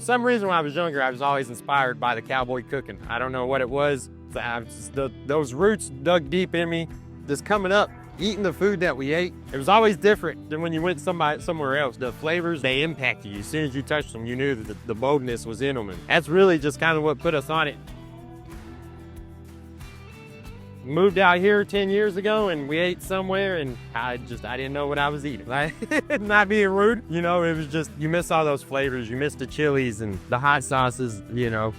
some reason when I was younger, I was always inspired by the cowboy cooking. I don't know what it was. Those roots dug deep in me. Just coming up, eating the food that we ate, it was always different than when you went somewhere else. The flavors, they impacted you. As soon as you touched them, you knew that the boldness was in them. And that's really just kind of what put us on it. Moved out here 10 years ago and we ate somewhere and I didn't know what I was eating. Like, not being rude, you know, it was just, you miss all those flavors. You miss the chilies and the hot sauces, you know.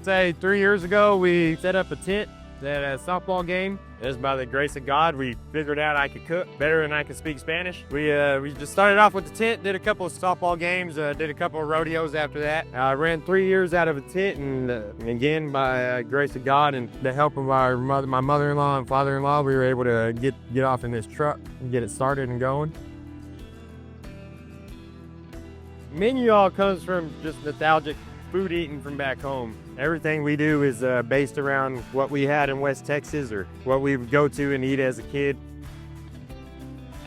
Say 3 years ago, we set up a tent at a softball game. It was by the grace of God. We figured out I could cook better than I could speak Spanish. We just started off with the tent, did a couple of softball games, did a couple of rodeos after that. I ran 3 years out of a tent, and again, by grace of God and the help of my mother-in-law and father-in-law, we were able to get off in this truck and get it started and going. Menu all comes from just nostalgic food eating from back home. Everything we do is based around what we had in West Texas or what we would go to and eat as a kid.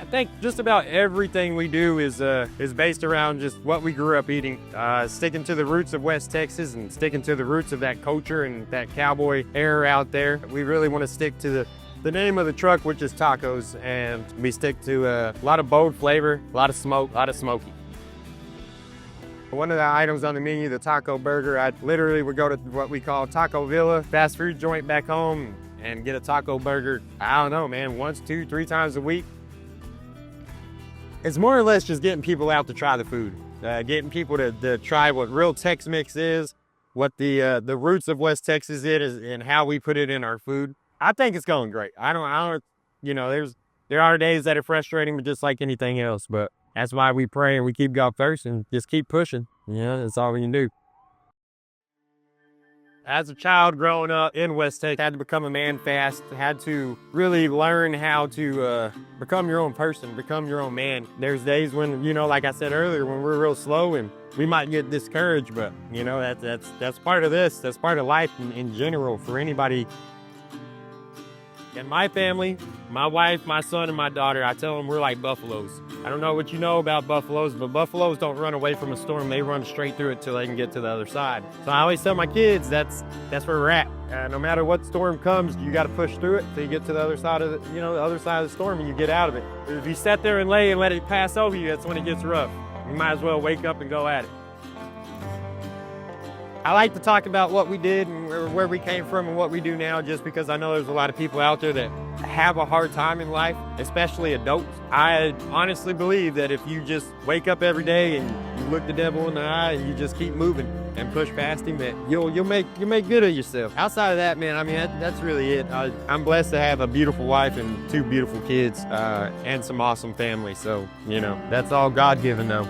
I think just about everything we do is based around just what we grew up eating, sticking to the roots of West Texas and sticking to the roots of that culture and that cowboy era out there. We really want to stick to the name of the truck, which is tacos, and we stick to a lot of bold flavor, a lot of smoke, a lot of smoky. One of the items on the menu, the taco burger, I literally would go to what we call Taco Villa, fast food joint back home, and get a taco burger, I don't know, man, once, 2, 3 times a week. It's more or less just getting people out to try the food, getting people to try what real Tex-Mex is, what the roots of West Texas is, and how we put it in our food. I think it's going great. I don't, you know, there are days that are frustrating, but just like anything else, but that's why we pray and we keep God first and just keep pushing. Yeah, that's all we can do. As a child growing up in West Texas, had to become a man fast, had to really learn how to become your own person, become your own man. There's days when, you know, like I said earlier, when we're real slow and we might get discouraged, but, you know, that's part of this. That's part of life in general for anybody. In my family, my wife, my son, and my daughter, I tell them we're like buffaloes. I don't know what you know about buffaloes, but buffaloes don't run away from a storm. They run straight through it till they can get to the other side. So I always tell my kids that's where we're at. No matter what storm comes, you got to push through it till you get to the other side of the, the other side of the storm, and you get out of it. If you sit there and lay and let it pass over you, that's when it gets rough. You might as well wake up and go at it. I like to talk about what we did and where we came from and what we do now, just because I know there's a lot of people out there that have a hard time in life, especially adults. I honestly believe that if you just wake up every day and you look the devil in the eye and you just keep moving and push past him, that you'll make good of yourself. Outside of that, man, I mean, that's really it. I'm blessed to have a beautiful wife and 2 beautiful kids and some awesome family. So, that's all God-given though.